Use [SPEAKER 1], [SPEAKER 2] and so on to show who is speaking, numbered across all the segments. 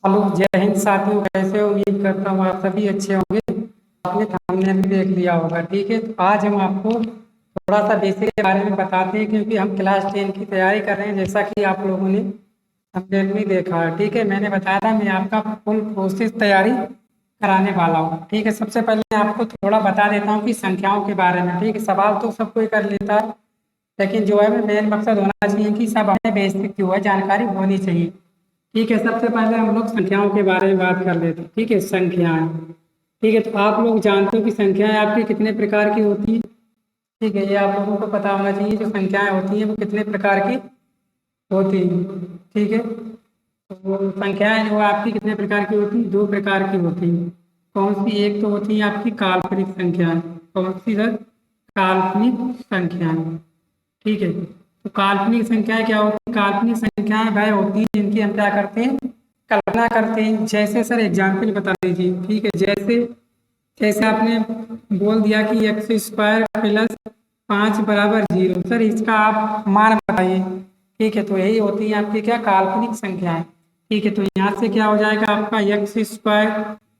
[SPEAKER 1] Hello, जय हिंद साथियों। कैसे हो? उम्मीद करता हूँ आप सभी अच्छे होंगे। आपने थंबनेल भी देख लिया होगा। ठीक है, तो आज हम आपको थोड़ा सा बेसिक के बारे में बताते हैं, क्योंकि हम क्लास 10 की तैयारी कर रहे हैं, जैसा कि आप लोगों ने थंबनेल में देखा है। ठीक है, मैंने बताया था मैं आपका फुल प्रोसेस तैयारी कराने वाला हूँ। ठीक है, सबसे पहले मैं आपको थोड़ा बता देता हूँ कि संख्याओं के बारे में। ठीक है, सवाल तो सब कोई कर लेता है, लेकिन जो है मेन मकसद होना चाहिए कि सब हमें बेसिक जो है जानकारी होनी चाहिए। ठीक है, सबसे पहले हम लोग संख्याओं के बारे में बात कर लेते हैं। ठीक है, संख्याएं। ठीक है, तो आप लोग जानते हो कि संख्याएं आपकी कितने प्रकार की होती हैं। ठीक है, ये आप लोगों को पता होना चाहिए, जो संख्याएं होती हैं वो कितने प्रकार की होती हैं। ठीक है, तो संख्याएं जो आपकी कितने प्रकार की होती हैं? दो प्रकार की होती हैं। कौन सी? एक तो होती है आपकी काल्पनिक संख्याएं। कौन सी सर? काल्पनिक संख्याएं। ठीक है, तो काल्पनिक संख्याएं क्या होती है? काल्पनिक संख्याएं वह होती हैं जिनकी हम क्या करते हैं? कल्पना करते हैं। जैसे सर एग्जाम्पल बता दीजिए। ठीक है, जैसे जैसे आपने बोल दिया कि एक्स स्क्वायर प्लस 5 = 0। सर इसका आप मान बताइए। ठीक है, तो यही होती है आपकी क्या? काल्पनिक संख्याएं। ठीक है, तो यहाँ से क्या हो जाएगा आपका? एक्स स्क्वायर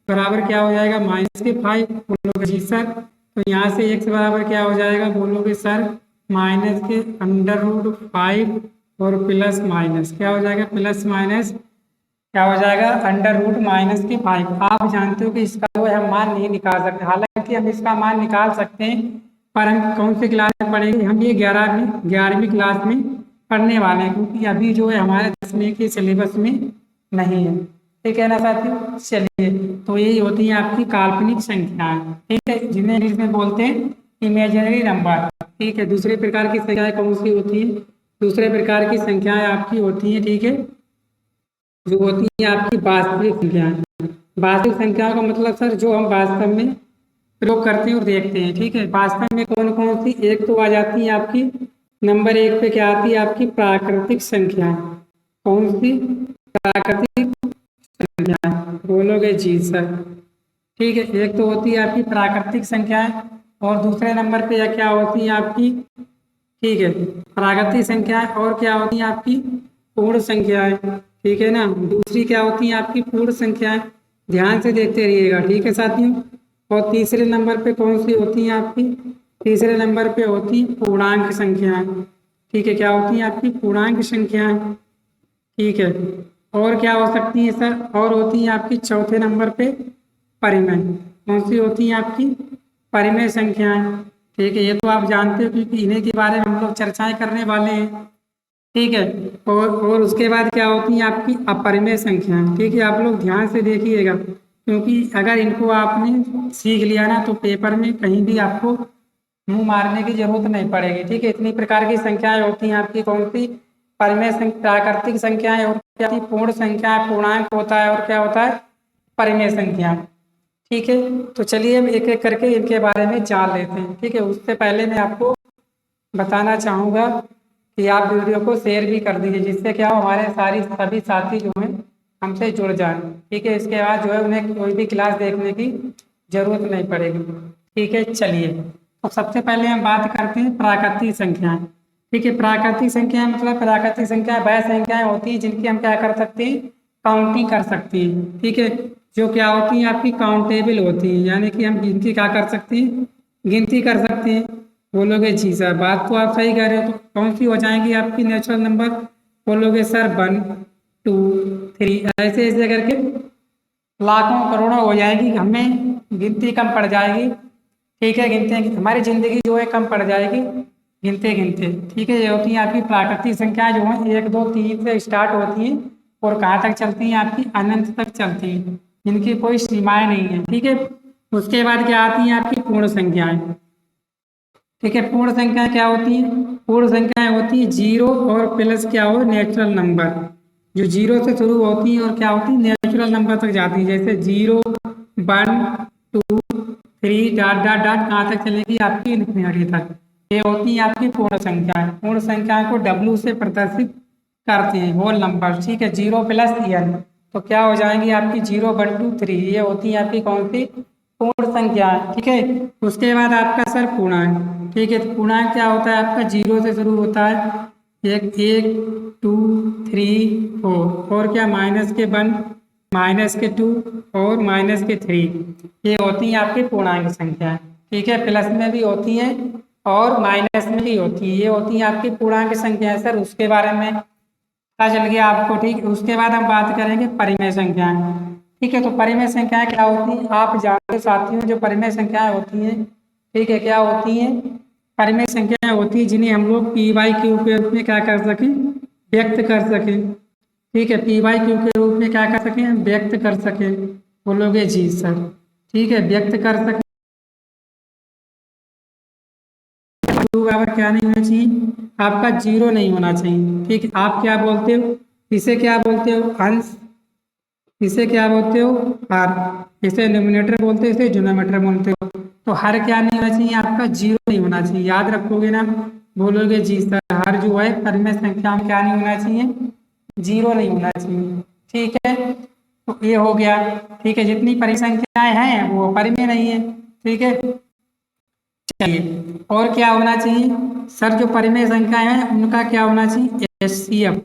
[SPEAKER 1] बराबर क्या हो जाएगा? -5। बोलोगे जी सर, तो यहाँ से एक्स बराबर क्या हो जाएगा? बोलोगे सर -√5 और प्लस माइनस क्या हो जाएगा? प्लस माइनस क्या हो जाएगा? √-5। आप जानते हो कि इसका जो है हम मान नहीं निकाल सकते। हालांकि हम इसका मान निकाल सकते हैं, पर हम कौन सी क्लास में पढ़ेंगे? हम ये 11वीं क्लास में पढ़ने वाले हैं, क्योंकि अभी जो है हमारे 10वीं के सिलेबस में नहीं है। ठीक है ना साथियों? चलिए, तो यही होती है आपकी काल्पनिक संख्याएं। ठीक है, जिन्हें इंग्लिश में बोलते हैं इमेजिनरी नंबर। ठीक है, दूसरे प्रकार की संख्याएं कौन सी होती हैं? दूसरे प्रकार की संख्याएं आपकी होती हैं, ठीक है, जो होती है आपकी वास्तविक संख्याएं। वास्तविक संख्याओं का मतलब सर जो हम वास्तव में प्रयोग करते हैं और देखते हैं। ठीक है, वास्तव में कौन कौन सी? एक तो आ जाती है आपकी नंबर 1 पे क्या आती है? आपकी प्राकृतिक संख्याएं। कौन सी? प्राकृतिक संख्याएं। बोलोगे जी सर। ठीक है, एक तो होती है आपकी प्राकृतिक संख्याएं, और दूसरे नंबर पे क्या होती है आपकी? ठीक है, प्राकृतिक संख्याएं, और क्या होती है आपकी? पूर्ण संख्याएं। ठीक है ना, दूसरी क्या होती है आपकी? पूर्ण संख्याएं। ध्यान से देखते रहिएगा। ठीक है साथियों, और तीसरे नंबर पे कौन सी होती है आपकी? तीसरे नंबर पे होती है पूर्णांक संख्याएं। ठीक है, क्या होती है आपकी? पूर्णांक संख्याएं। ठीक है, और क्या हो सकती है सर? और होती है आपकी चौथे नंबर पे परिमेय। कौन सी होती है आपकी? परिमेय संख्याएं। ठीक है, ये तो आप जानते हो, क्योंकि इन्हीं के बारे में हम लोग चर्चाएं करने वाले हैं। ठीक है, और उसके बाद क्या होती है आपकी? अपरिमेय संख्याएं। ठीक है, आप लोग ध्यान से देखिएगा, क्योंकि अगर इनको आपने सीख लिया ना, तो पेपर में कहीं भी आपको मुंह मारने की जरूरत नहीं पड़ेगी। ठीक है, इतनी प्रकार की संख्याएं होती हैं आपकी। कौन सी? परिमेय प्राकृतिक संख्याएं, और क्या होती? पूर्ण संख्याएं, पूर्णांक होता है, और क्या होता है? परिमेय संख्या। ठीक है, तो चलिए हम एक एक करके इनके बारे में जान लेते हैं। ठीक है, उससे पहले मैं आपको बताना चाहूँगा कि आप वीडियो को शेयर भी कर दीजिए, जिससे क्या हो, हमारे सभी साथी जो हैं हमसे जुड़ जाएं। ठीक है, इसके बाद जो है उन्हें कोई भी क्लास देखने की जरूरत नहीं पड़ेगी। ठीक है, चलिए, अब सबसे पहले हम बात करते हैं प्राकृतिक संख्याएं। ठीक है, प्राकृतिक संख्याएं मतलब प्राकृतिक संख्याएं वह संख्याएं होती हैं जिनकी हम क्या कर सकते हैं? काउंटिंग कर सकते हैं। ठीक है, जो क्या होती हैं आपकी? काउंटेबल होती हैं, यानी कि हम गिनती क्या कर सकते हैं? गिनती कर सकते हैं। बोलोगे जी सर, बात तो आप सही कह रहे हो। तो कौन सी हो जाएंगी आपकी नेचुरल नंबर? बोलोगे सर 1, 2, 3, ऐसे ऐसे करके लाखों करोड़ों हो जाएगी, हमें गिनती कम पड़ जाएगी। ठीक है, गिनते हमारी जिंदगी जो है कम पड़ जाएगी गिनते गिनते। ठीक है, ये होती है आपकी प्राकृतिक संख्याएं, जो है 1, 2, 3 से स्टार्ट होती हैं और कहाँ तक चलती हैं? आपकी अनंत तक चलती हैं, इनकी कोई सीमाएं नहीं है। ठीक है, उसके बाद क्या आती हैं आपकी? पूर्ण संख्याएं। ठीक है, पूर्ण संख्याएं क्या होती हैं? पूर्ण संख्याएं होती है जीरो और प्लस क्या हो? Natural number. जो जीरो से शुरू होती है और क्या होती है? नेचुरल नंबर तक जाती है, जैसे 0, 1, 2, 3 डॉट डॉट डॉट कहाँ तक चलेगी? आपकी इन्फिनिटी तक। ये होती है आपकी पूर्ण संख्याएं। पूर्ण संख्याएं को डब्ल्यू से प्रदर्शित करते हैं, होल नंबर। ठीक है, 0 + n, तो क्या हो जाएंगी आपकी? 0, 1, 2, 3। ये होती है आपकी कौन सी? पूर्ण संख्या। ठीक है, उसके बाद आपका सर पूर्णांक। ठीक है, तो पूर्णांक क्या होता है आपका? 0 से शुरू होता है, 1, 1, 2, 3, 4, और क्या? -1, -2 और -3 ये होती हैं आपकी पूर्णांक संख्याएं। ठीक है, प्लस में भी होती हैं और माइनस में भी होती है, ये होती हैं आपकी पूर्णांक संख्याएं। सर उसके बारे में पता चल गया आपको। ठीक, उसके बाद हम बात करेंगे परिमेय संख्याएं। ठीक है, तो परिमेय संख्याएं क्या होती हैं आप जानते हो साथियों। जो परिमेय संख्याएं होती हैं, ठीक है, क्या होती हैं, परिमेय संख्याएं होती हैं जिन्हें हम लोग पी बाई क्यू के रूप में क्या कर सकें, व्यक्त कर सकें। ठीक है, पी बाई क्यू के रूप में क्या कर सकें, व्यक्त कर सकें। बोलोगे जी सर। ठीक है, व्यक्त कर सकें। क्यू बराबर क्या नहीं होना चाहिए, आपका 0 नहीं होना चाहिए। ठीक है, आप क्या बोलते हो, इसे क्या बोलते हो, अंश, इसे क्या बोलते हो, हर, इसे डिनोमिनेटर बोलते हो, इसे डिनोमिनेटर बोलते हो। तो हर क्या नहीं होना चाहिए, आपका 0 नहीं होना चाहिए। याद रखोगे ना, बोलोगे जी सर। हर जो है परिमेय संख्या में क्या नहीं होना चाहिए, 0 नहीं होना चाहिए। ठीक है, तो ये हो गया। ठीक है, जितनी परिसंख्याएं हैं वो परिमेय नहीं है। ठीक है, चलिए और क्या होना चाहिए सर, जो परिमेय संख्याएं हैं उनका क्या होना चाहिए, एचसीएफ।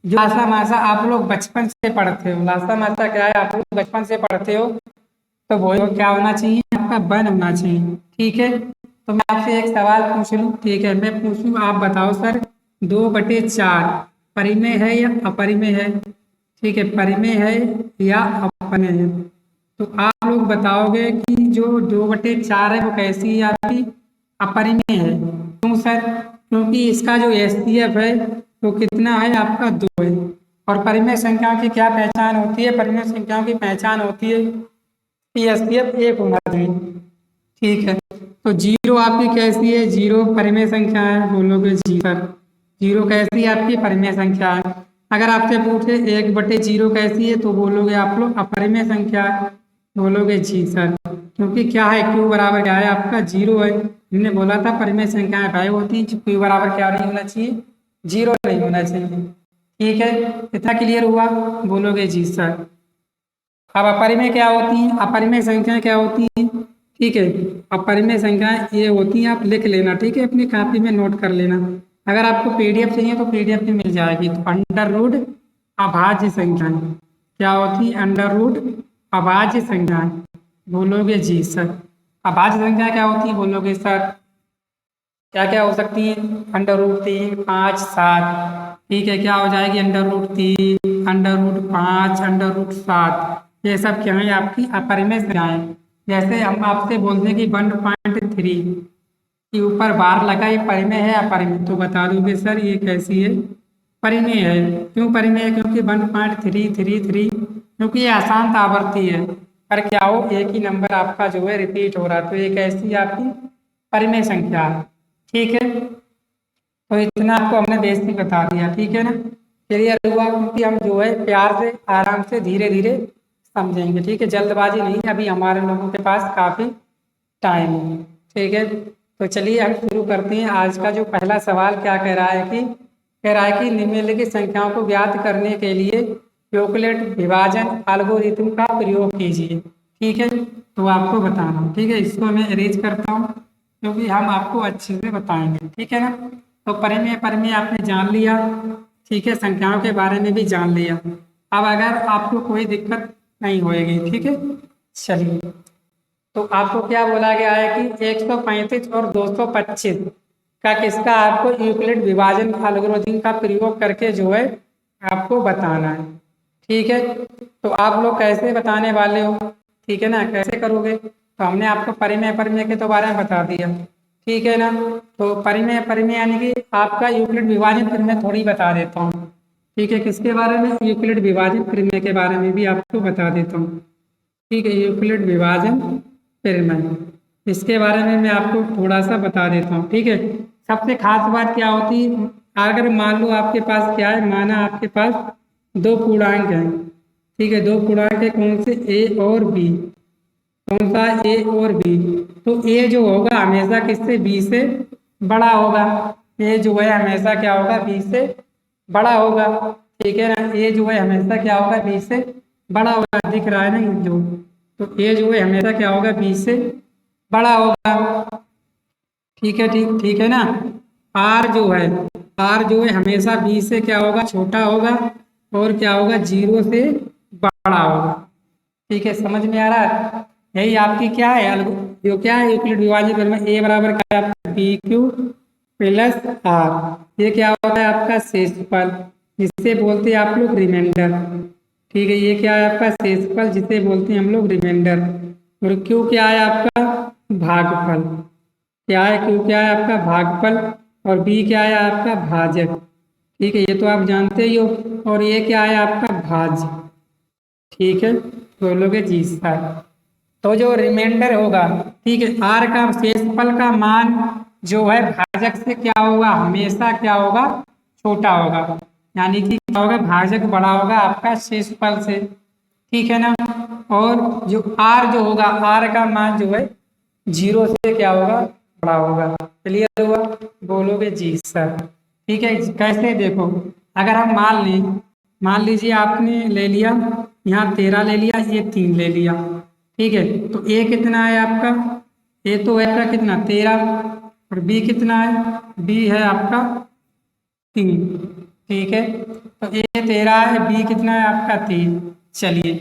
[SPEAKER 1] जो लासा मासा आप लोग बचपन से पढ़ते हो, लासा मासा क्या है आप लोग बचपन से पढ़ते हो, तो वो क्या होना चाहिए, आपका 1 होना चाहिए। ठीक है, तो मैं आपसे एक सवाल पूछ लूँ। ठीक है, मैं पूछूँ, आप बताओ सर, 2/4 परिमेय है या अपरिमेय है। ठीक है, परिमेय है या अपरिमेय है। तो आप लोग बताओगे कि जो 2/4 है वो कैसी है, आपकी अपरिमेय है। क्यों सर, क्योंकि इसका जो एचसीएफ है वो कितना है, आपका 2 है। और परिमेय संख्याओं की क्या पहचान होती है, परिमेय संख्याओं की पहचान होती है कि एचसीएफ 1 होना चाहिए। ठीक है, तो 0 आपकी कैसी है, 0 परिमेय संख्या है। बोलोगे जी सर। 0 कैसी है, आपकी परिमेय संख्या है। अगर आपसे पूछे 1/0 कैसी है, तो बोलोगे आप लोग अपरिमेय संख्या है। बोलोगे जी सर, क्योंकि क्या है, क्यू बराबर क्या है, आपका 0 है। हमने बोला था परिमेय संख्याएं गायब होती हैं, क्यू बराबर क्या नहीं होना चाहिए, 0 नहीं होना चाहिए। ठीक है, इतना क्लियर हुआ। बोलोगे जी सर। अब अपरिमेय क्या होती हैं, अपरिमेय संख्याएं क्या होती हैं। ठीक है, अपरिमेय संख्याएं ये होती हैं, आप लिख लेना। ठीक है, अपनी कॉपी में नोट कर लेना। अगर आपको पीडीएफ चाहिए तो पीडीएफ भी मिल जाएगी। तो अंडर रूट अभाज्य संख्याएं क्या होती है, अंडर रूट अभाज्य संख्याएं। बोलोगे जी सर। अभाज्य संख्या क्या होती है, बोलोगे सर क्या क्या हो सकती है, √3, 5, 7। ठीक है, क्या हो जाएगी, √3, √5, √7। ये सब क्या है, आपकी अपरिमेय संख्याएं। जैसे हम आपसे बोलते हैं कि 1.3 के ऊपर बार लगा, ये परिमेय है अपरिमेय, तो बता दोगे सर ये कैसी है, परिमेय है। क्यों परिमेय है, क्योंकि 1.333, क्योंकि ये अशांत आवृत्ति है। पर क्या हो, एक ही नंबर आपका जो है रिपीट हो रहा है, तो ये कैसी है, आपकी परिमेय संख्या है। ठीक है, तो इतना आपको हमने बेसिक बता दिया। ठीक है ना, क्लियर हुआ, क्योंकि हम जो है प्यार से आराम से धीरे धीरे समझेंगे। ठीक है, जल्दबाजी नहीं, अभी हमारे लोगों के पास काफ़ी टाइम है। ठीक है, तो चलिए हम शुरू करते हैं। आज का जो पहला सवाल क्या कह रहा है कि निम्नलिखित संख्याओं को ज्ञात करने के लिए यूक्लिड विभाजन एल्गोरिथम का प्रयोग कीजिए। ठीक है, तो आपको बताना। ठीक है, इसको मैं अरेंज करता हूँ क्योंकि हम आपको अच्छे से बताएंगे। ठीक है ना, तो परिमेय परिमेय आपने जान लिया। ठीक है, संख्याओं के बारे में भी जान लिया। अब अगर आपको कोई दिक्कत नहीं होएगी। ठीक है, चलिए, तो आपको क्या बोला गया है कि 135 और 225 का किसका आपको यूक्लिड विभाजन एल्गोरिथम का प्रयोग करके जो है आपको बताना है। ठीक है, तो आप लोग कैसे बताने वाले हो, ठीक है ना, कैसे करोगे, तो हमने आपको परिमेय परिमेय के तो बारे में बता दिया। ठीक है ना, तो परिमेय परिमेय यानी कि आपका यूक्लिड विभाजन फिर मैं थोड़ी बता देता हूँ। ठीक है, किसके बारे में, यूक्लिड विभाजन परिमेय के बारे में भी आपको बता देता हूँ। ठीक है, यूक्लिड विभाजन परिमेय, इसके बारे में मैं आपको थोड़ा सा बता देता हूँ। ठीक है, सबसे खास बात क्या होती है, अगर मान लो आपके पास क्या है, माना आपके पास 2 पूर्णांक हैं। ठीक है, 2 पूर्णांक है, कौन से, ए और बी। कौन सा, ए और बी। तो ए जो होगा हमेशा किससे, बी से बड़ा होगा। ए जो है हमेशा क्या होगा, बी से बड़ा होगा। ठीक है ना, ए जो है हमेशा क्या होगा, बी से बड़ा होगा। दिख रहा है ना जो, तो ए जो है हमेशा क्या होगा, बी से बड़ा होगा। ठीक है, ठीक ठीक है ना। आर जो है, आर जो है हमेशा बी से क्या होगा, छोटा होगा। और क्या होगा, 0 से बड़ा होगा। ठीक है, समझ में आ रहा है? यही आपकी क्या है जो क्या है यूक्लिड विभाजन प्रमेय में, ए बराबर क्या है आपका बी क्यू प्लस आर। ये क्या होता है आपका शेषफल, जिसे बोलते हैं आप लोग रिमाइंडर। ठीक है, ये क्या है आपका शेषफल, जिसे बोलते हैं हम लोग रिमाइंडर। और क्यू क्या है आपका भागफल। क्या है क्यू, क्या है आपका भागफल। और बी क्या है आपका भाजक। ठीक है, ये तो आप जानते ही हो। और ये क्या है आपका भाज्य। ठीक है, बोलोगे जी सर। तो जो रिमाइंडर होगा, ठीक है, आर का शेषफल का मान जो है भाजक से क्या होगा, हमेशा क्या होगा, छोटा होगा। यानी कि क्या होगा, भाजक बड़ा होगा आपका शेषफल से। ठीक है ना। और जो आर जो होगा, आर का मान जो है 0 से क्या होगा, बड़ा होगा। क्लियर हुआ? बोलोगे जी सर। ठीक है, कैसे देखो, अगर हम मान लीजिए आपने ले लिया यहाँ 13 ले लिया, ये 3 ले लिया। ठीक है, तो ए कितना है आपका, ए तो है आपका कितना 13। और बी कितना है, बी है आपका 3। ठीक है, तो ए 13 है, बी कितना है आपका 3। चलिए,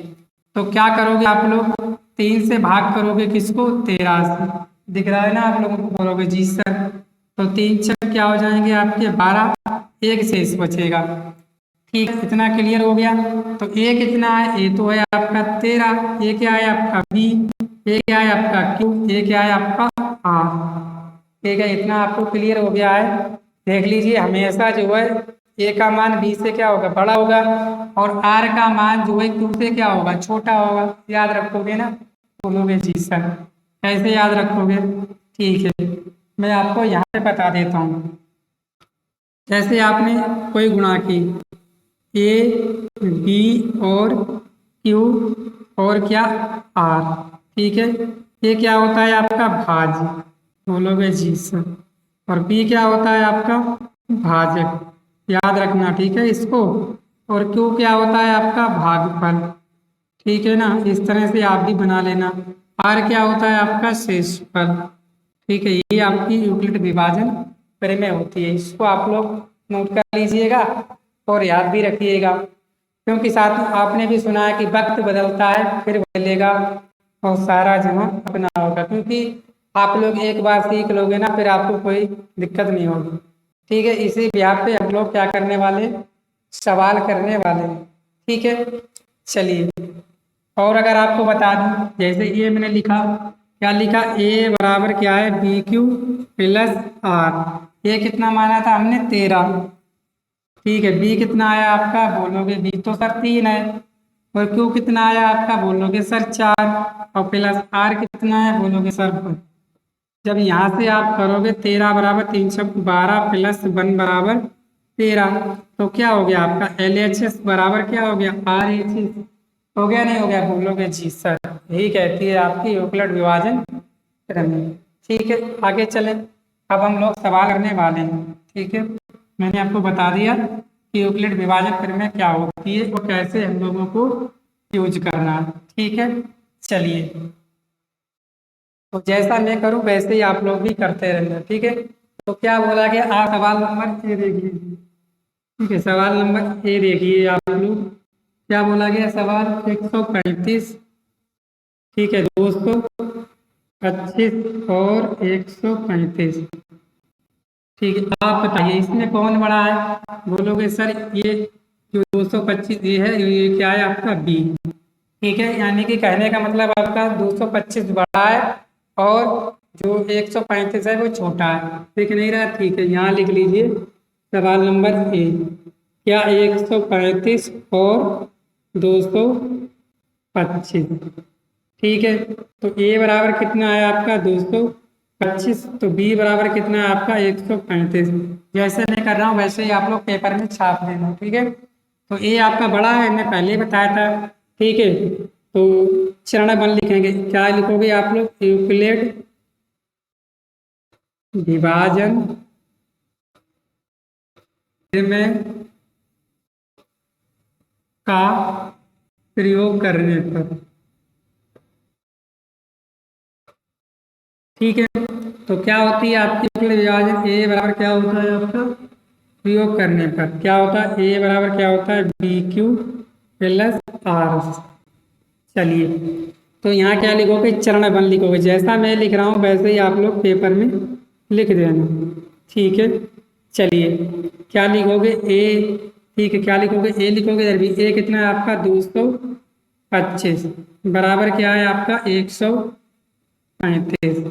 [SPEAKER 1] तो क्या करोगे आप लोग, 3 से भाग करोगे किसको, 13 से। दिख रहा है ना आप लोगों को? बोलोगे जी सर। तो 3 छः क्या हो जाएंगे आपके 12, एक शेष बचेगा। ठीक है, इतना क्लियर हो गया। तो ए कितना है, ए तो है आपका 13, ए क्या है आपका बी, ए क्या है आपका क्यू, ए क्या है आपका आर। ठीक है, इतना आपको क्लियर हो गया है। देख लीजिए, हमेशा जो है ए का मान बी से क्या होगा, बड़ा होगा। और आर का मान जो है क्यू से क्या होगा, छोटा होगा। याद रखोगे ना? बोलोगे जी सर। कैसे याद रखोगे? ठीक है, मैं आपको यहाँ पे बता देता हूँ। जैसे आपने कोई गुणा की, ए बी और क्यू और क्या आर। ठीक है, ये क्या होता है आपका भाज्य। बोलोगे जी सर। और बी क्या होता है आपका भाजक। याद रखना, ठीक है इसको। और क्यू क्या होता है आपका भागफल। ठीक है ना, इस तरह से आप भी बना लेना। आर क्या होता है आपका शेषफल। ठीक है, ये आपकी यूक्लिड विभाजन प्रमेय होती है। इसको आप लोग नोट कर लीजिएगा और याद भी रखिएगा, क्योंकि साथ में आपने भी सुना है कि वक्त बदलता है फिर बदलेगा और सारा जहां अपना होगा। क्योंकि आप लोग एक बार सीख लोगे ना, फिर आपको कोई दिक्कत नहीं होगी। ठीक है, इसी ब्याह पे हम लोग क्या करने वाले, सवाल करने वाले हैं। ठीक है, चलिए। और अगर आपको बता दूं, जैसे ये मैंने लिखा, क्या लिखा, ए बराबर क्या है बी क्यू प्लस आर। ये कितना माना था हमने 13। ठीक है, बी कितना आया आपका, बोलोगे बी तो सर 3 है। और क्यू कितना आया आपका, बोलोगे सर 4। और प्लस आर कितना है, बोलोगे सर 1। जब यहाँ से आप करोगे 13 बराबर 312 प्लस 1 बराबर 13, तो क्या हो गया आपका एल एच एस बराबर क्या हो गया, आर एच एस। हो गया नहीं हो गया, बोलोगे जी सर। यही कहती है आपकी यूक्लिड विभाजन प्रमेय। ठीक है, आगे चलें। अब हम लोग सवाल करने वाले हैं। ठीक है, मैंने आपको बता दिया कि यूक्लिड विभाजन प्रमेय क्या होती है और कैसे हम लोगों को यूज करना है। ठीक है, चलिए। तो जैसा मैं करूं वैसे ही आप लोग भी करते रहना। ठीक है, तो क्या बोला गया, आप सवाल नंबर ए देखिए। ठीक है, सवाल नंबर ए देखिए आप लोग। क्या बोला गया, सवाल 135। ठीक है, 225 और 135। ठीक है, आप बताइए इसमें कौन बड़ा है। बोलोगे सर ये जो 225 ये है, ये क्या है आपका बी। ठीक है, यानी कि कहने का मतलब आपका 225 बड़ा है और जो 135 है वो छोटा है। दिख नहीं रहा? ठीक है, यहाँ लिख लीजिए सवाल नंबर ए। क्या 135 और 225। ठीक है, तो ए बराबर कितना है आपका 225, तो बी बराबर कितना है आपका 135। जैसे मैं कर रहा हूँ वैसे ही आप लोग पेपर में छाप देना। ठीक है, तो ए आपका बड़ा है, मैं पहले ही बताया था। ठीक है, तो चरण बन लिखेंगे। क्या लिखोगे आप लोग, यूक्लिड विभाजन में का प्रयोग करने पर। ठीक है, तो क्या होती है आपकी यूक्लिड विभाजन, ए बराबर क्या होता है आपका, प्रयोग करने पर क्या होता है, ए बराबर क्या होता है बी क्यू प्लस आर। चलिए, तो यहाँ क्या लिखोगे, चरण वन लिखोगे, जैसा मैं लिख रहा हूँ वैसे ही आप लोग पेपर में लिख देना। ठीक है, चलिए क्या लिखोगे ए। ठीक है, क्या लिखोगे, ए लिखोगे, इधर भी ए कितना है आपका 225 बराबर क्या है आपका 135।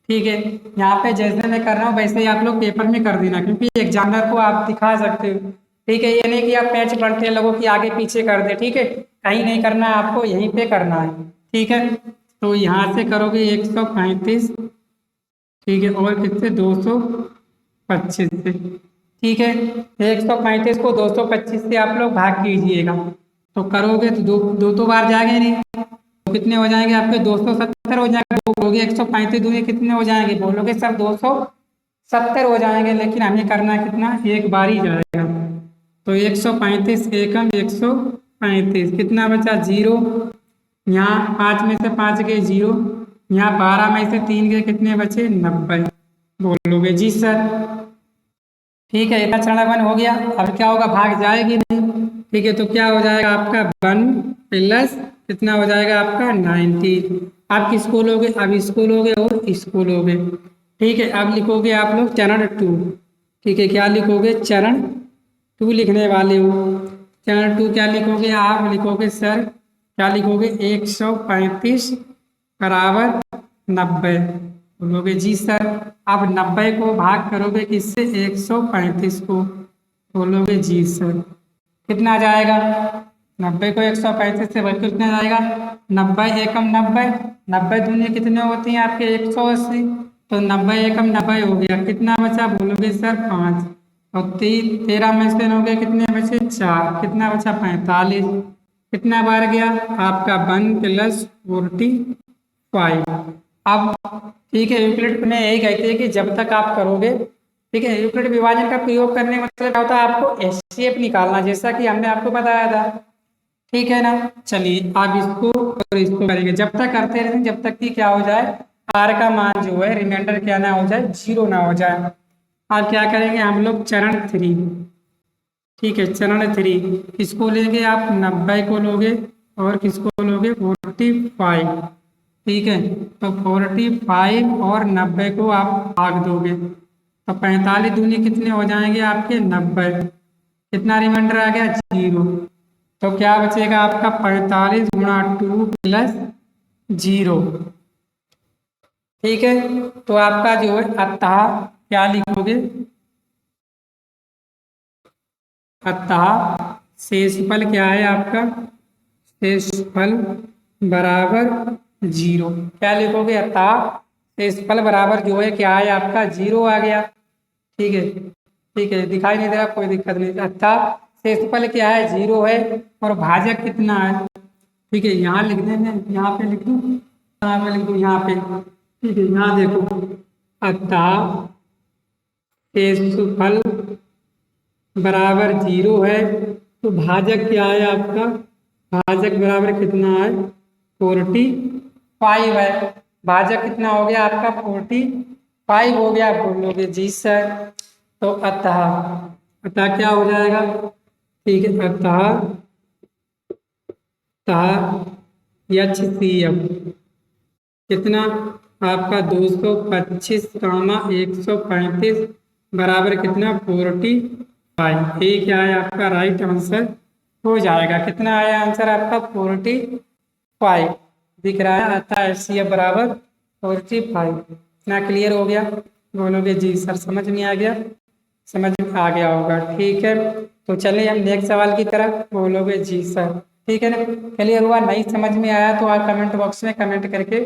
[SPEAKER 1] ठीक है, यहाँ पे जैसे मैं कर रहा हूँ वैसे ही आप लोग पेपर में कर देना, क्योंकि एग्जामिनर को आप दिखा सकते हो। ठीक है, ये नहीं कि आप पैच पढ़ते लोगों की आगे पीछे कर दे। ठीक है, कहीं नहीं करना है, आपको यहीं पे करना है। ठीक है, तो यहाँ से करोगे 135। ठीक है, और किससे 225 से। ठीक है, 135 को 225 से आप लोग भाग कीजिएगा, तो करोगे तो दो बार जाएंगे नहीं, तो कितने हो जाएंगे आपके 270 हो जाएंगे। बोलोगे 135 दूनी कितने हो जाएंगे, बोलोगे सर 270 हो जाएंगे, लेकिन हमें करना कितना, एक बार ही जाएगा। तो 135 एकम 135, कितना बचा जीरो, यहाँ 5 में से 5 गए जीरो, यहाँ 12 में से 3 गए, कितने बचे 90। बोलोगे जी सर। ठीक है, इतना चरण वन हो गया। अब क्या होगा, भाग जाएगी नहीं। ठीक है, तो क्या हो जाएगा आपका 1 प्लस कितना हो जाएगा आपका 90। आप किसको लोगे, अब इसको लोगे और इसको लोगे। ठीक है, अब लिखोगे आप लोग चरण टू। ठीक है, क्या लिखोगे, चरण टू लिखने वाले हो। चरण टू क्या लिखोगे, आप लिखोगे सर, क्या लिखोगे 135 बराबर 90। बोलोगे जी सर। अब 90 को भाग करोगे किससे, 135 को। बोलोगे जी सर। कितना जाएगा, 90 को 135 से भाग कितना जाएगा, 90 एकम 90, 90 दूनी कितने होती हैं आपके 180, तो 90 एकम 90 हो गया, कितना बचा, बोलोगे सर 5, और 13 में से 9 गए, कितने बचे 4, कितना बचा 45। कितना बार गया आपका 1 प्लस 45। अब ठीक है, यूक्लिड में यही कहते हैं कि जब तक आप करोगे, ठीक है, यूक्लिड विभाजन का प्रयोग करने का मतलब क्या होता है, आपको एचसीएफ निकालना, जैसा कि हमने आपको बताया था। ठीक है ना, चलिए आप इसको और इसको करेंगे, जब तक करते रहेंगे जब तक कि क्या हो जाए, आर का मान जो है रिमाइंडर क्या ना हो जाए, जीरो ना हो जाए। अब क्या करेंगे हम लोग, चरण थ्री। ठीक है, चरण थ्री किसको लेंगे आप, 90 को लोगे, और किसको लोगे 45। ठीक है, तो 45 और 90 को आप भाग दोगे, तो 45 दूनी कितने हो जाएंगे आपके 90, कितना रिमाइंडर आ गया जीरो। तो क्या बचेगा आपका 45 गुणा 2 प्लस जीरो। ठीक है, तो आपका जो है अतः क्या लिखोगे, अतः शेषफल क्या है आपका, शेषफल बराबर जीरो। क्या लिखोगे, अतः शेषफल बराबर जो है क्या है आपका, जीरो आ गया। ठीक है, ठीक है, दिखाई नहीं दे रहा, कोई दिक्कत नहीं, अतः शेषफल क्या है, जीरो है, और भाजक कितना है। ठीक है, यहाँ लिख देंगे, यहाँ पे लिख दूँ, यहाँ पे लिख दूँ, यहाँ पे। ठीक है, यहाँ देखो, अतः शेषफल बराबर जीरो है, तो भाजक क्या है आपका, भाजक बराबर कितना है 45 है। भाजक कितना हो गया आपका 45 हो गया, बोलोगे जी सर। तो अतः, अतः क्या हो जाएगा, ठीक है, अतः एच सी एफ कितना आपका 225 कामा 135 बराबर कितना 45। ये क्या है आपका राइट आंसर हो जाएगा। कितना आया आंसर आपका 45 दिख रहा है, अतः एच सी एफ बराबर 45। इतना क्लियर हो गया, बोलोगे जी सर समझ में आ गया, समझ में आ गया होगा। ठीक है, तो चलिए हम नेक्स्ट सवाल की तरफ, बोलोगे जी सर। ठीक है ना, क्लियर हुआ, नहीं समझ में आया तो आप कमेंट बॉक्स में कमेंट करके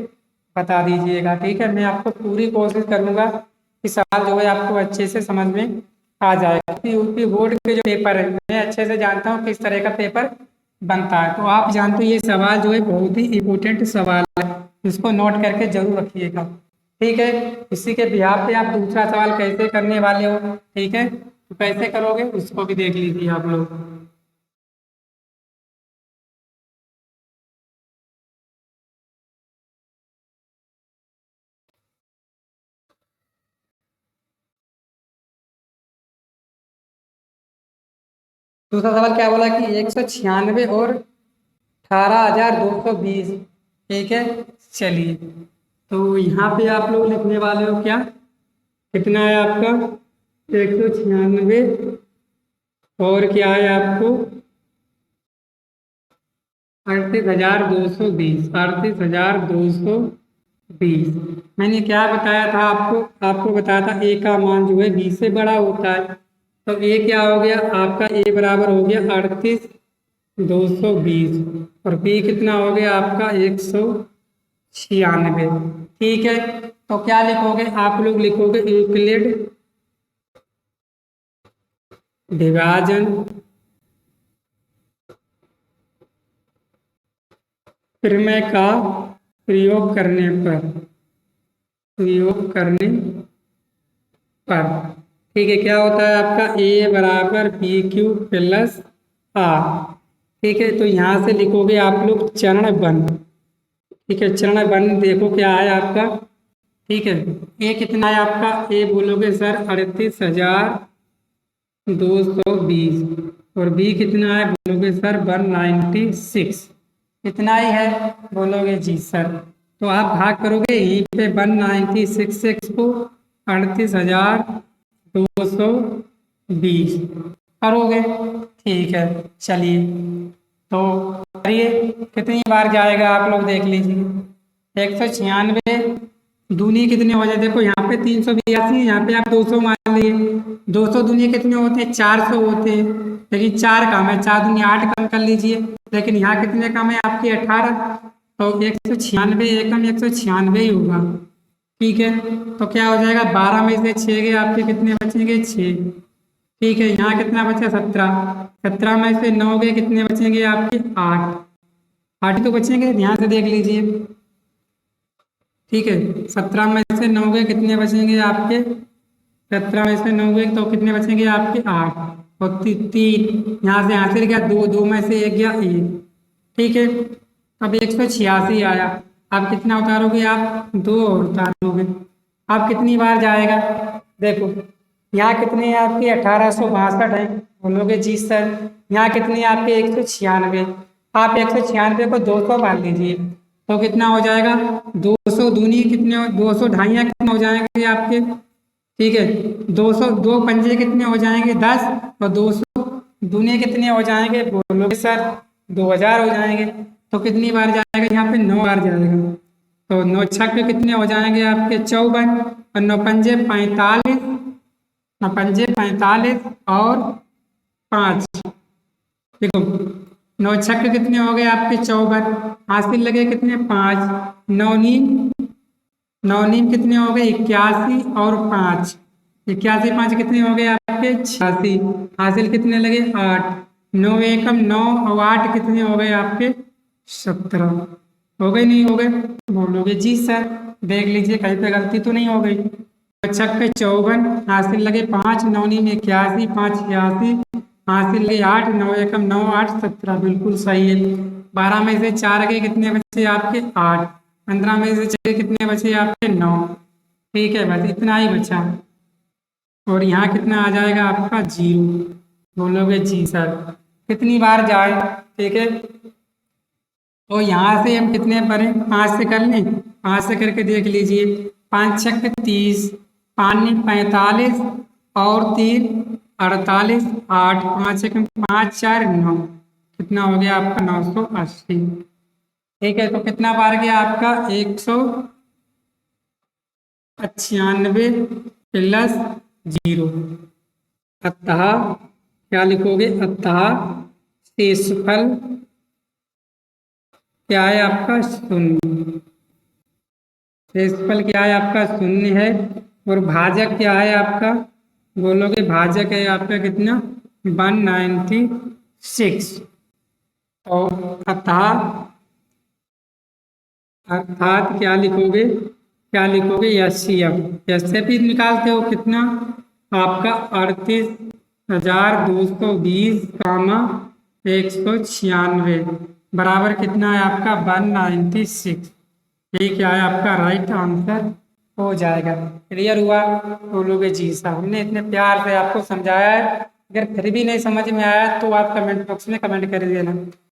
[SPEAKER 1] बता दीजिएगा। ठीक है, मैं आपको पूरी कोशिश करूंगा कि सवाल जो है आपको अच्छे से समझ में आ जाए, क्योंकि यूपी बोर्ड के जो पेपर है मैं अच्छे से जानता हूँ किस तरह का पेपर बनता है। तो आप जानते हो ये सवाल जो है बहुत ही इम्पोर्टेंट सवाल है, इसको नोट करके जरूर रखिएगा। ठीक है, इसी के बिहाफ पे आप दूसरा सवाल कैसे करने वाले हो, ठीक है, तो कैसे करोगे उसको भी देख लीजिए आप लोग। दूसरा सवाल क्या बोला कि 196 और 18,220। ठीक है, चलिए तो यहाँ पे आप लोग लिखने वाले हो क्या, कितना है आपका 196, और क्या है आपको 38,220, 38,220। मैंने क्या बताया था आपको, आपको बताया था ए का मान जो है 20 से बड़ा होता है। तो ए क्या हो गया आपका, ए बराबर हो गया 38,220, और बी कितना हो गया आपका 196। ठीक है, तो क्या लिखोगे आप लोग, लिखोगे यूक्लिड विभाजन प्रमेय का प्रयोग करने पर, प्रयोग करने पर, ठीक है, क्या होता है आपका ए बराबर बी क्यू प्लस आर। ठीक है, तो यहाँ से लिखोगे आप लोग चरण वन। ठीक है, चरण वन देखो क्या है आपका। ठीक है, ए कितना है आपका, ए बोलोगे सर 38,220, और बी कितना है बोलोगे सर 196। इतना ही है बोलोगे जी सर। तो आप भाग करोगे यहीं पे 196 को 38,220 करोगे। ठीक है, चलिए तो करिए, कितनी बार जाएगा आप लोग देख लीजिए। 196 दूनी कितने हो जाए, देखो यहाँ पे 382 है, यहाँ पे आप 200 मान लिए। 200 दूनी कितने होते हैं, 400 होते हैं, लेकिन 4 कम है, 4 दूनी 8 कम कर लीजिए, लेकिन यहाँ कितने कम है आपके 18। तो 196 एकम 196 ही होगा। ठीक है, तो क्या हो जाएगा 12 में से 6 गए आपके कितने बचेंगे 6। ठीक है, यहाँ कितना बचा 17, 17 में से 9 गए कितने बचेंगे आपके 8, 8 तो बचेंगे, ध्यान से देख लीजिए। ठीक है, 17 में से 9 गए कितने बचेंगे आपके, 17 में से 9 गए तो कितने बचेंगे आपके 8, और 3 यहाँ से हासिल गया 2, 2 में से 1 गया 1। ठीक है, अब 186 आया, अब कितना उतारोगे आप 2 और उतारोगे। अब कितनी बार जाएगा देखो, यहाँ कितने हैं आपके 1862 है, बोलोगे जी सर। यहाँ कितने हैं आपके 196, आप 196 को 200 मान लीजिए, तो कितना हो जाएगा 200 दूनी कितने, 200 ढाइयाँ कितने हो जाएंगे आपके। ठीक है, 200 दो पंजे कितने हो जाएंगे 10, और 200 दूनी कितने हो जाएंगे बोलोगे सर 2000 हो जाएंगे। तो कितनी बार जाएगा यहाँ पे 9 बार जाएगा। तो 9 छक्के पे कितने हो जाएंगे आपके 54, और 9 पंजे 45, 9 पंजे 45 और 5, देखो 9 छक्के कितने हो गए आपके 54, हासिल लगे कितने 5, 9 नीम, 9 नीम कितने हो गए 81 और 5, 81 5 कितने हो गए आपके 86, हासिल कितने लगे 8, 9 एकम 9 और 8 कितने हो गए आपके 17। हो गए नहीं हो गए, बोलोगे जी सर। देख लीजिए कहीं पे गलती तो नहीं हो गई। छक्के 54, हासिल लगे 5, 9 नीम 81, 5 86, हासिल लगे 8, 9 एकम 9 8 17, बिल्कुल सही है। 12 में से 4 गए कितने बचे आपके 8, 15 में से 6 कितने बचे आपके 9। ठीक है, बस इतना ही बचा, और यहाँ कितना आ जाएगा आपका 0। बोलोगे जी सर। कितनी बार जाए, ठीक है, तो यहाँ से हम कितने पढ़े 5 से कर लें, 5 से करके देख लीजिए। 5 छक 30, 5 45 और 3 48, 8 5 एक 5 4 9, कितना हो गया आपका 980। ठीक है, तो कितना बार गया आपका 196 प्लस 0। अतः क्या लिखोगे, अतः शेषफल क्या है आपका 0। शेषफल क्या है आपका 0 है, और भाजक क्या है आपका, बोलोगे भाजक है आपका कितना 196। तो अर्थात क्या लिखोगे, क्या लिखोगे एचसीएफ, एचसीएफ भी निकालते हो कितना आपका 38,220 कामा 196 बराबर कितना है आपका 196। यही क्या है आपका राइट आंसर हो जाएगा। क्लियर हुआ, बोलोगे जी साहब। हमने इतने प्यार से आपको समझाया है, अगर फिर भी नहीं समझ में आया तो आप कमेंट बॉक्स में कमेंट कर देना।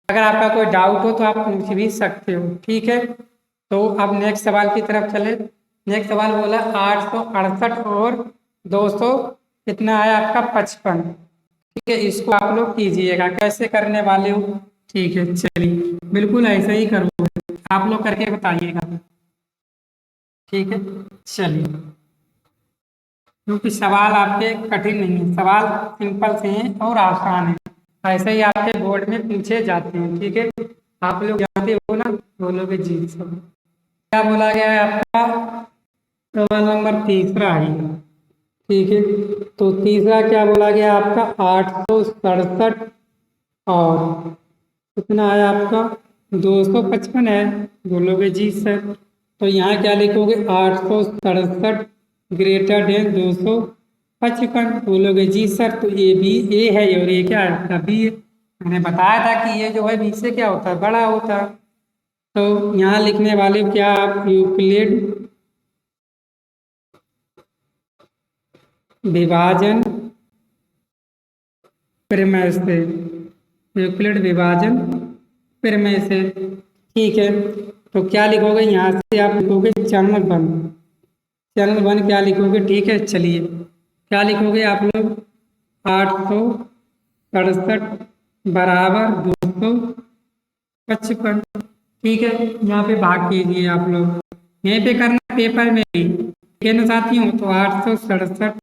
[SPEAKER 2] अगर आपका कोई डाउट हो तो आप पूछ भी सकते हो, ठीक है। तो अब नेक्स्ट सवाल की तरफ चले। नेक्स्ट सवाल बोला 868 और 200 कितना है आपका 55, ठीक है। इसको आप लोग कीजिएगा, कैसे करने वाले हो, ठीक है। चलिए बिल्कुल ऐसे ही करोगे आप लोग, करके बताइएगा, ठीक है। चलिए, क्योंकि सवाल आपके कठिन नहीं है, सवाल सिंपल से हैं और आसान है, ऐसे ही आपके बोर्ड में पूछे जाते हैं, ठीक है। आप लोग जानते हो ना, बोलोगे जी सब। क्या बोला गया है आपका, सवाल नंबर तीसरा है, ठीक है। तो तीसरा क्या बोला गया आपका, 867 और कितना है आपका 255 है, बोलोगे जी सर। तो यहाँ क्या लिखोगे, 867 ग्रेटर देन 255, बोलोगे जी सर। तो ये बी ए है और ये क्या है आपका बी है। मैंने बताया था कि ये जो है बी से क्या होता है, बड़ा होता है। तो यहाँ लिखने वाले क्या, आप यूक्लिड विभाजन प्रमेय से, यूक्लिड विभाजन प्रमेय से, ठीक है। तो क्या लिखोगे, यहाँ से आप लिखोगे चैनल वन, चैनल वन क्या लिखोगे, ठीक है। चलिए क्या लिखोगे आप लोग, 867 बराबर 255, ठीक है। यहाँ पे भाग कीजिए आप लोग, यहीं पे करना पेपर में भी, ठीक है ना साथियों। तो 867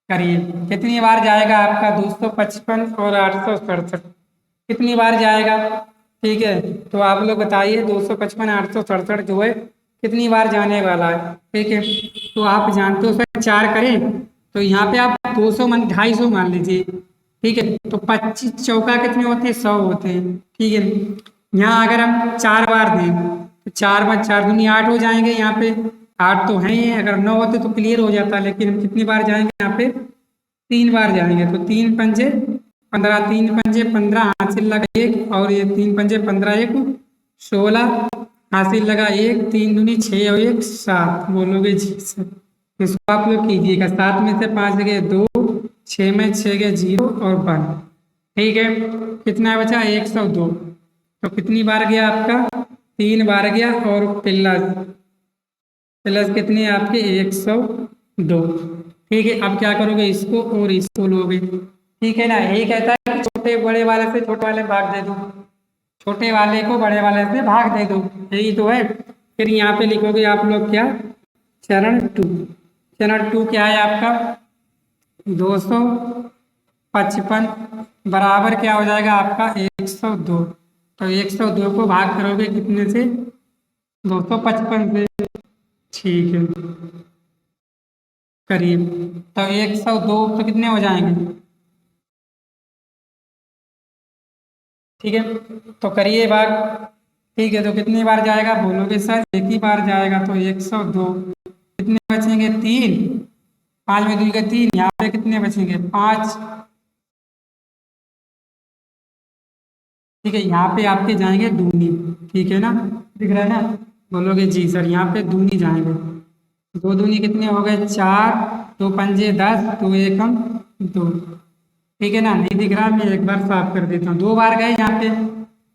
[SPEAKER 2] करिए, कितनी बार जाएगा आपका 255 और 867 कितनी बार जाएगा, ठीक है। तो आप लोग बताइए 255 867 जो है कितनी बार जाने वाला है, ठीक है। तो आप जानते हो सर 4 करें तो यहाँ पे आप 200 मान 250 मान लीजिए, ठीक है। तो 25 चौका कितने होते हैं, 100 होते हैं, ठीक है। यहाँ अगर हम 4 बार दें तो 4 बार 4 दूनी 8 हो जाएंगे, यहाँ पे 8 तो है ही, अगर 9 होते तो क्लियर हो जाता, लेकिन हम कितनी बार जाएंगे यहाँ पे, 3 बार जाएंगे। तो 3 पंजे 15, 3 पंजे 15, हासिल लगा 1, और ये 3 पंजे 15 1 16, हासिल लगा 1, 3 दूनी 6 और 1 7, बोलोगे जी सर। इसको आप लोग कीजिएगा, 7 में से 5 गए 2, 6 में 6 गए 0 और 1, ठीक है। कितना बचा 102, तो कितनी बार गया आपका 3 बार गया, और प्लस प्लस कितने आपके 102, ठीक है। अब क्या करोगे, इसको और इसको लोगे, ठीक है ना। यही कहता है कि छोटे बड़े वाले से छोटे वाले भाग दे दो, छोटे वाले को बड़े वाले से भाग दे दो, यही तो है। फिर यहाँ पे लिखोगे आप लोग क्या, चरण 2, चरण 2 क्या है आपका 255 बराबर क्या हो जाएगा आपका 102। तो 102 को भाग करोगे कितने से, 255 से, ठीक है। करीब, तो 102 तो कितने हो जाएंगे, ठीक है। तो करिए भाग, ठीक है। तो कितनी बार जाएगा, बोलोगे सर एक ही बार जाएगा, तो 102 कितने बचेंगे 3, 5 में 2 के 3, यहाँ पे कितने बचेंगे 5, ठीक है। यहाँ पे आपके जाएंगे दूनी, ठीक है ना, दिख रहा है ना, बोलोगे जी सर यहाँ पे दूनी जाएंगे। 2 दूनी कितने हो गए 4, 2 पंजे 10, 2 एकम 2, ठीक है ना। नहीं दिख रहा, मैं एक बार साफ कर देता हूँ, 2 बार गए यहाँ पे,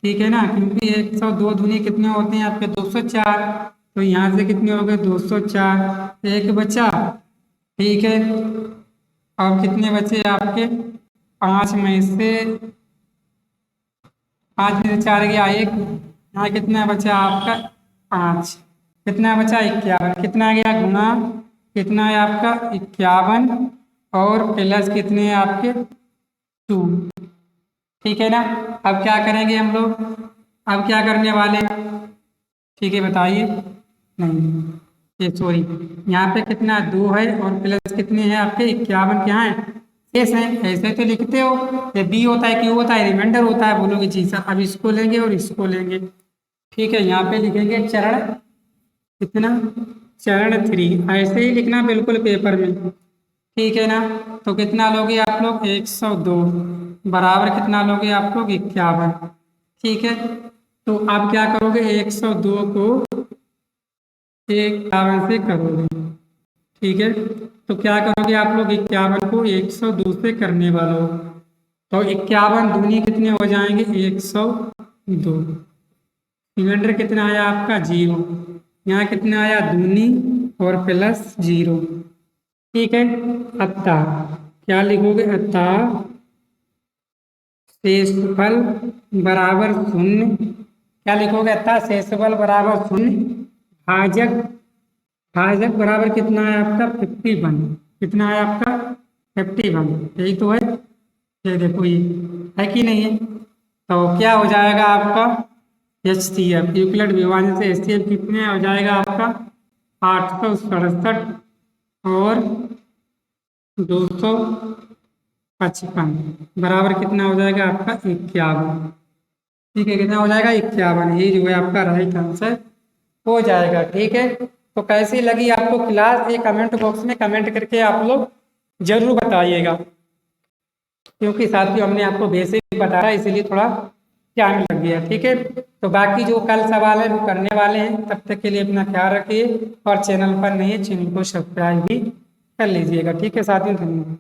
[SPEAKER 2] ठीक है ना, क्योंकि 102 दूनी कितने होते हैं आपके 204, तो यहाँ से कितने हो गए 204, एक बचा, ठीक है। और कितने बचे आपके 5 में से 5 में से 4 गया 1, यहाँ कितना बचा आपका 5, कितना बचा 51, कितना गया गुणा, कितना है आपका 51, और प्लस कितने हैं आपके 2, ठीक है ना। अब क्या करेंगे हम लोग, अब क्या करने वाले, ठीक है बताइए, नहीं ये सॉरी, यहाँ पे कितना 2 है और प्लस कितने हैं आपके 51 क्या है शेष है, ऐसे तो लिखते हो, ये बी होता है क्यू होता है रिमाइंडर होता है, बोलोगे जी सर। अब इसको लेंगे और इसको लेंगे, ठीक है। यहाँ पे लिखेंगे चरण कितना, चरण 3, ऐसे ही लिखना बिल्कुल पेपर में, ठीक है ना। तो कितना लोगे आप लोग 102 बराबर कितना लोगे आप लोग 51, ठीक है। तो आप क्या करोगे 102 को 51 से करोगे, ठीक है। तो क्या करोगे आप लोग 51 को 102 से करने वाले हो, तो 51 दूनी कितने हो जाएंगे 102, 2। रिमाइंडर कितना आया आपका 0। यहाँ कितना आया दूनी और प्लस 0। ठीक है, अतः क्या लिखोगे, अतः शेषफल बराबर 0। क्या लिखोगे, अतः शेषफल बराबर 0। भाजक, भाजक बराबर कितना है आपका 51। कितना है आपका 51, यही तो है। ये देखो ये है कि नहीं है। तो क्या हो जाएगा आपका HCF, यूक्लिड विभाजन से HCF कितने हो जाएगा आपका 867 और 255 बराबर कितना हो जाएगा आपका 51। ठीक है, कितना हो जाएगा 51। ये जो है आपका राइट आंसर हो जाएगा। ठीक है, तो कैसी लगी आपको क्लास, ये कमेंट बॉक्स में कमेंट करके आप लोग जरूर बताइएगा, क्योंकि साथियों हमने आपको बेसिक बताया इसलिए थोड़ा टाइम लग गया। ठीक है, तो बाकी जो कल सवाल है वो करने वाले हैं। तब तक के लिए अपना ख्याल रखिए और चैनल पर नहीं है चैनल को सब्सक्राइब भी कर लीजिएगा। ठीक है साथियों, धन्यवाद।